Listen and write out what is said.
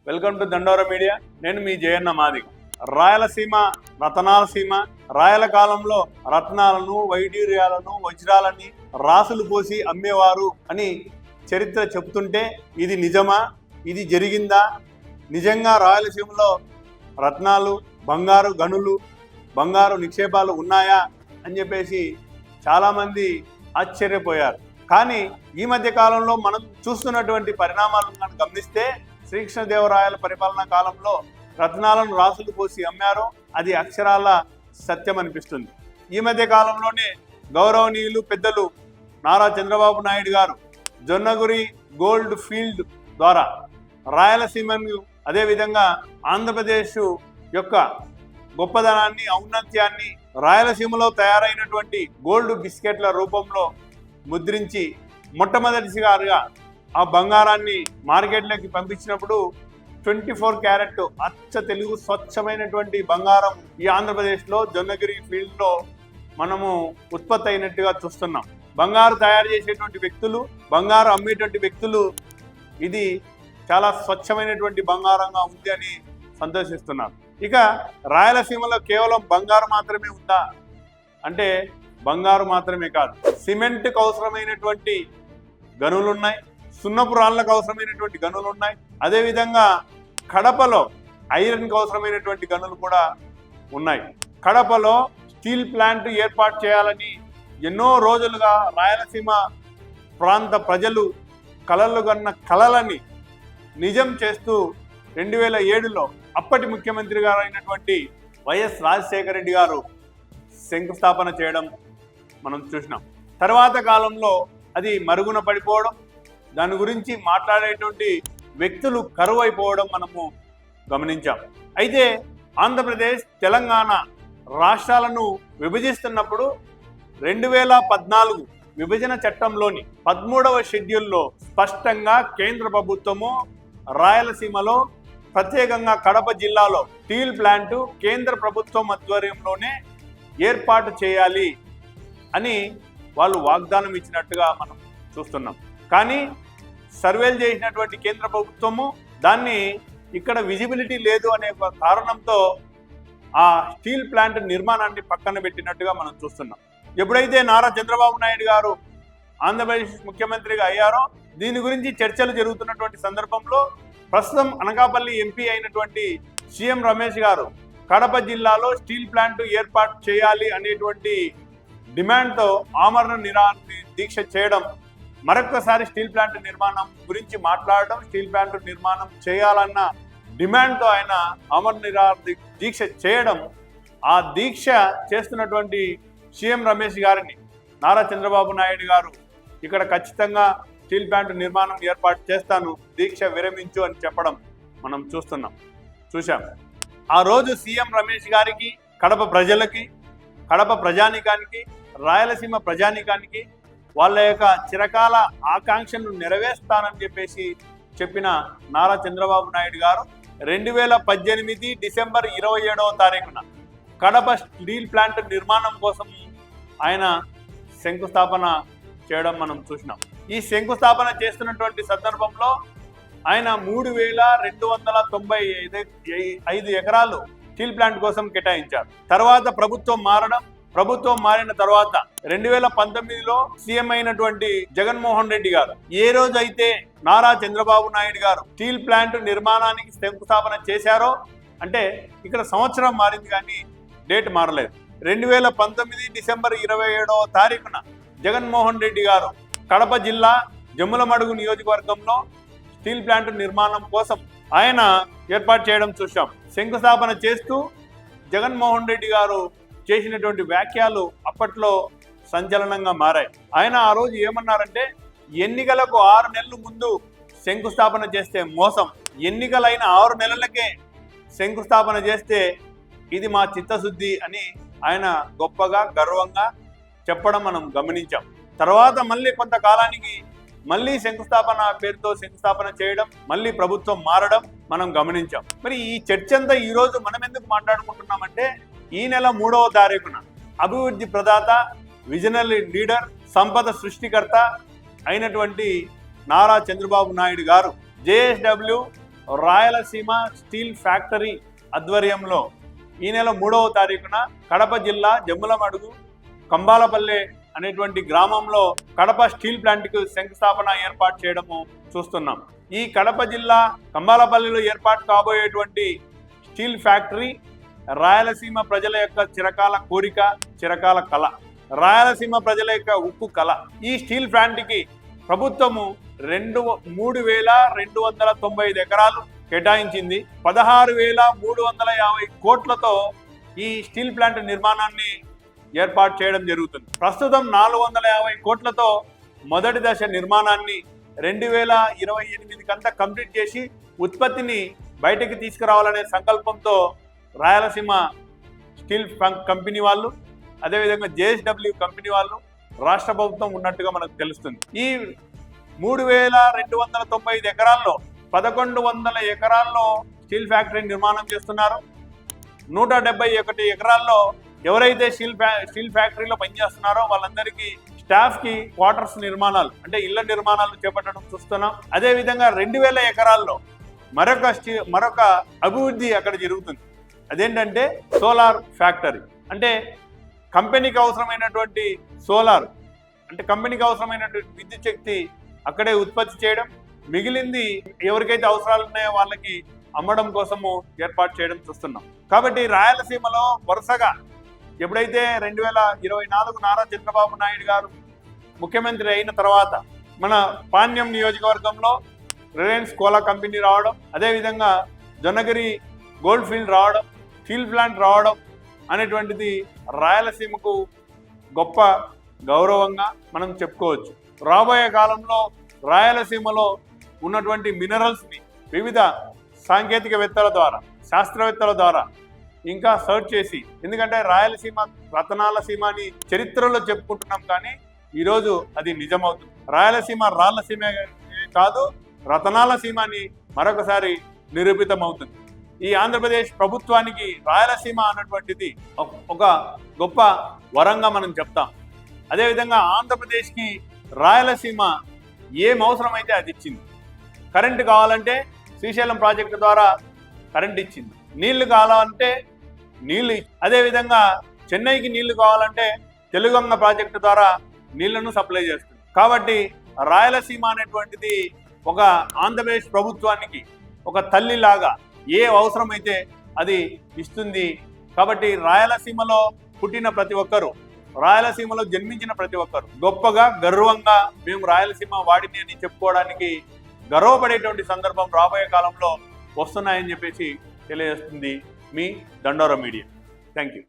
Welcome to దండోర media. నేను మీ జయన్న మాదిగ. రాయలసీమ రతనాల సీమ. రాయల కాలంలో రత్నాలను, వైడూర్యాలను, వజ్రాలని రాసులు పోసి అమ్మేవారు అని చరిత్ర చెబుతుంటే ఇది నిజమా? ఇది జరిగిందా? నిజంగా రాయలసీమలో రత్నాలు, బంగారు గనులు, బంగారు నిక్షేపాలు ఉన్నాయా అని చెప్పేసి చాలామంది ఆశ్చర్యపోయారు. కానీ ఈ మధ్య కాలంలో మనం చూస్తున్నటువంటి పరిణామాలను గమనిస్తే శ్రీకృష్ణదేవరాయల పరిపాలనా కాలంలో రత్నాలను రాసులు పోసి అమ్మారు. అది అక్షరాల సత్యం అనిపిస్తుంది. ఈ మధ్య కాలంలోనే గౌరవనీయులు పెద్దలు నారా చంద్రబాబు నాయుడు గారు జొన్నగురి గోల్డ్ ఫీల్డ్ ద్వారా రాయలసీమను, అదేవిధంగా ఆంధ్రప్రదేశ్ యొక్క గొప్పదనాన్ని, ఔన్నత్యాన్ని రాయలసీమలో తయారైనటువంటి గోల్డ్ బిస్కెట్ల రూపంలో ముద్రించి మొట్టమొదటిసారిగా ఆ బంగారాన్ని మార్కెట్లోకి పంపించినప్పుడు 24 క్యారెట్ అచ్చ తెలుగు స్వచ్ఛమైనటువంటి బంగారం ఈ ఆంధ్రప్రదేశ్లో జొన్నగిరి ఫీల్డ్లో మనము ఉత్పత్తి అయినట్టుగా చూస్తున్నాం. బంగారు తయారు చేసేటువంటి వ్యక్తులు, బంగారు అమ్మేటువంటి వ్యక్తులు ఇది చాలా స్వచ్ఛమైనటువంటి బంగారంగా ఉంది అని సంతోషిస్తున్నారు. ఇక రాయలసీమలో కేవలం బంగారు మాత్రమే ఉందా అంటే బంగారు మాత్రమే కాదు, సిమెంట్కి అవసరమైనటువంటి గనులు ఉన్నాయి, సున్నపు రాళ్ళకు అవసరమైనటువంటి గనులు ఉన్నాయి, అదేవిధంగా కడపలో ఐరన్కి అవసరమైనటువంటి గనులు కూడా ఉన్నాయి. కడపలో స్టీల్ ప్లాంట్ ఏర్పాటు చేయాలని ఎన్నో రోజులుగా రాయలసీమ ప్రాంత ప్రజలు కలలు కన్న కలలని నిజం చేస్తూ 2007లో అప్పటి ముఖ్యమంత్రి గారు అయినటువంటి వైఎస్ రాజశేఖర రెడ్డి గారు శంకుస్థాపన చేయడం మనం చూసినాం. తర్వాత కాలంలో అది మరుగున పడిపోవడం, దాని గురించి మాట్లాడేటువంటి వ్యక్తులు కరువు అయిపోవడం మనము గమనించాం. అయితే ఆంధ్రప్రదేశ్, తెలంగాణ రాష్ట్రాలను విభజిస్తున్నప్పుడు 2014 విభజన చట్టంలోని 13వ షెడ్యూల్లో స్పష్టంగా కేంద్ర ప్రభుత్వము రాయలసీమలో, ప్రత్యేకంగా కడప జిల్లాలో స్టీల్ ప్లాంటు కేంద్ర ప్రభుత్వం ఆధ్వర్యంలోనే ఏర్పాటు చేయాలి అని వాళ్ళు వాగ్దానం ఇచ్చినట్టుగా మనం చూస్తున్నాం. కానీ సర్వేలు చేసినటువంటి కేంద్ర ప్రభుత్వము దాన్ని ఇక్కడ విజిబిలిటీ లేదు అనే కారణంతో ఆ స్టీల్ ప్లాంట్ నిర్మాణాన్ని పక్కన పెట్టినట్టుగా మనం చూస్తున్నాం. ఎప్పుడైతే నారా చంద్రబాబు నాయుడు గారు ఆంధ్రప్రదేశ్ ముఖ్యమంత్రిగా అయ్యారో దీని గురించి చర్చలు జరుగుతున్నటువంటి సందర్భంలో ప్రస్తుతం అనకాపల్లి ఎంపీ అయినటువంటి సీఎం రమేష్ గారు కడప జిల్లాలో స్టీల్ ప్లాంట్ ఏర్పాటు చేయాలి అనేటువంటి డిమాండ్తో ఆమరణ నిరాహార దీక్ష చేయడం, మరొకసారి స్టీల్ ప్లాంట్ నిర్మాణం గురించి మాట్లాడడం, స్టీల్ ప్లాంట్ నిర్మాణం చేయాలన్న డిమాండ్తో ఆయన ఆమరణ నిరాహార దీక్ష చేయడం, ఆ దీక్ష చేస్తున్నటువంటి సీఎం రమేష్ గారిని నారా చంద్రబాబు నాయుడు గారు ఇక్కడ ఖచ్చితంగా స్టీల్ ప్లాంట్ నిర్మాణం ఏర్పాటు చేస్తాను, దీక్ష విరమించు అని చెప్పడం మనం చూసాం. ఆ రోజు సీఎం రమేష్ గారికి, కడప ప్రజలకి, కడప ప్రజానీకానికి, రాయలసీమ ప్రజానీకానికి వాళ్ళ యొక్క చిరకాల ఆకాంక్షను నెరవేర్స్తానని చెప్పేసి చెప్పిన నారా చంద్రబాబు నాయుడు గారు 2018 డిసెంబర్ 27వ తారీఖున కడప స్టీల్ ప్లాంట్ నిర్మాణం కోసం ఆయన శంకుస్థాపన చేయడం మనం చూసినాం. ఈ శంకుస్థాపన చేస్తున్నటువంటి సందర్భంలో ఆయన 3295 ఎకరాలు స్టీల్ ప్లాంట్ కోసం కేటాయించారు. తర్వాత ప్రభుత్వం మారిన తర్వాత 2019లో సీఎం అయినటువంటి జగన్మోహన్ రెడ్డి గారు ఏ రోజైతే నారా చంద్రబాబు నాయుడు గారు స్టీల్ ప్లాంట్ నిర్మాణానికి శంకుస్థాపన చేశారో, అంటే ఇక్కడ సంవత్సరం మారింది కానీ డేట్ మారలేదు. 2019 డిసెంబర్ 27వ తారీఖున జగన్మోహన్ రెడ్డి గారు కడప జిల్లా జమ్ములమడుగు నియోజకవర్గంలో స్టీల్ ప్లాంట్ నిర్మాణం కోసం ఆయన ఏర్పాటు చేయడం చూశాం. శంకుస్థాపన చేస్తూ జగన్మోహన్ రెడ్డి గారు చేసినటువంటి వ్యాఖ్యలు అప్పట్లో సంచలనంగా మారాయి. ఆయన ఆ రోజు ఏమన్నారంటే, ఎన్నికలకు 6 నెలల ముందు శంకుస్థాపన చేస్తే మోసం, ఎన్నికలైన 6 నెలలకే శంకుస్థాపన చేస్తే ఇది మా చిత్తశుద్ధి అని ఆయన గొప్పగా, గర్వంగా చెప్పడం మనం గమనించాం. తర్వాత మళ్ళీ కొంతకాలానికి మళ్ళీ శంకుస్థాపన పేరుతో శంకుస్థాపన చేయడం, మళ్ళీ ప్రభుత్వం మారడం మనం గమనించాం. మరి ఈ చర్చ అంతా ఈరోజు మనం ఎందుకు మాట్లాడుకుంటున్నామంటే, ఈ నెల 3వ తారీఖున అభివృద్ధి ప్రదాత, విజనరీ లీడర్, సంపద సృష్టికర్త అయినటువంటి నారా చంద్రబాబు నాయుడు గారు JSW రాయలసీమ స్టీల్ ఫ్యాక్టరీ ఆధ్వర్యంలో ఈ నెల 3వ తారీఖున కడప జిల్లా జమ్ములమడుగు కంబాలపల్లె అనేటువంటి గ్రామంలో కడప స్టీల్ ప్లాంట్కు శంకుస్థాపన ఏర్పాటు చేయడము చూస్తున్నాం. ఈ కడప జిల్లా కంబాలపల్లిలో ఏర్పాటు కాబోయేటువంటి స్టీల్ ఫ్యాక్టరీ రాయలసీమ ప్రజల యొక్క చిరకాల కోరిక, చిరకాల కళ, రాయలసీమ ప్రజల యొక్క ఉక్కు కళ. ఈ స్టీల్ ప్లాంట్కి ప్రభుత్వము 3,295 ఎకరాలు కేటాయించింది. 16,350 కోట్లతో ఈ స్టీల్ ప్లాంట్ నిర్మాణాన్ని ఏర్పాటు చేయడం జరుగుతుంది. ప్రస్తుతం 450 కోట్లతో మొదటి దశ నిర్మాణాన్ని 2028 కంతా కంప్లీట్ చేసి ఉత్పత్తిని బయటకు తీసుకురావాలనే సంకల్పంతో రాయలసీమ స్టీల్ కంపెనీ వాళ్ళు, అదేవిధంగా JSW కంపెనీ వాళ్ళు, రాష్ట్ర ప్రభుత్వం ఉన్నట్టుగా మనకు తెలుస్తుంది. ఈ 3,295 ఎకరాల్లో 1,100 ఎకరాల్లో స్టీల్ ఫ్యాక్టరీ నిర్మాణం చేస్తున్నారు. 171 ఎకరాల్లో ఎవరైతే స్టీల్ ఫ్యాక్టరీలో పనిచేస్తున్నారో వాళ్ళందరికీ స్టాఫ్కి క్వార్టర్స్ నిర్మాణాలు, అంటే ఇళ్ల నిర్మాణాలు చేపట్టడం చూస్తున్నాం. అదేవిధంగా 2,000 ఎకరాల్లో మరొక అభివృద్ధి అక్కడ జరుగుతుంది. అదేంటంటే సోలార్ ఫ్యాక్టరీ. అంటే కంపెనీకి అవసరమైనటువంటి సోలార్, అంటే కంపెనీకి అవసరమైనటువంటి విద్యుత్ శక్తి అక్కడే ఉత్పత్తి చేయడం, మిగిలింది ఎవరికైతే అవసరాలు ఉన్నాయో వాళ్ళకి అమ్మడం కోసము ఏర్పాటు చేయడం చూస్తున్నాం. కాబట్టి రాయలసీమలో వరుసగా ఎప్పుడైతే 2024 నారా చంద్రబాబు నాయుడు గారు ముఖ్యమంత్రి అయిన తర్వాత మన పాణ్యం నియోజకవర్గంలో రిలయన్స్ కోలా కంపెనీ రావడం, అదేవిధంగా జొన్నగిరి గోల్డ్ ఫీల్డ్ రావడం, స్టీల్ ప్లాంట్ రావడం అనేటువంటిది రాయలసీమకు గొప్ప గౌరవంగా మనం చెప్పుకోవచ్చు. రాబోయే కాలంలో రాయలసీమలో ఉన్నటువంటి మినరల్స్ని వివిధ సాంకేతికవేత్తల ద్వారా, శాస్త్రవేత్తల ద్వారా ఇంకా సర్చ్ చేసి, ఎందుకంటే రాయలసీమ రతనాల సీమ అని చరిత్రలో చెప్పుకుంటున్నాం, కానీ ఈరోజు అది నిజమవుతుంది. రాయలసీమ రాళ్లసీమ కాదు, రతనాల సీమ అని మరొకసారి నిరూపితమవుతుంది. ఈ ఆంధ్రప్రదేశ్ ప్రభుత్వానికి రాయలసీమ అన్నటువంటిది ఒక గొప్ప వరంగా మనం చెప్తాం. అదేవిధంగా ఆంధ్రప్రదేశ్కి రాయలసీమ ఏం అవసరమైతే అది ఇచ్చింది. కరెంటు కావాలంటే శ్రీశైలం ప్రాజెక్టు ద్వారా కరెంట్ ఇచ్చింది, నీళ్లు కావాలంటే నీళ్లు, అదేవిధంగా చెన్నైకి నీళ్లు కావాలంటే తెలుగంగ ప్రాజెక్టు ద్వారా నీళ్లను సప్లై చేస్తుంది. కాబట్టి రాయలసీమ అనేటువంటిది ఒక ఆంధ్రప్రదేశ్ ప్రభుత్వానికి ఒక తల్లిలాగా ఏ అవసరమైతే అది ఇస్తుంది. కాబట్టి రాయలసీమలో పుట్టిన ప్రతి ఒక్కరూ, రాయలసీమలో జన్మించిన ప్రతి ఒక్కరు గొప్పగా, గర్వంగా మేము రాయలసీమ వాడిని అని చెప్పుకోవడానికి గర్వపడేటువంటి సందర్భం రాబోయే కాలంలో వస్తున్నాయని చెప్పేసి తెలియజేస్తుంది మీ దండోరా మీడియా. Thank you.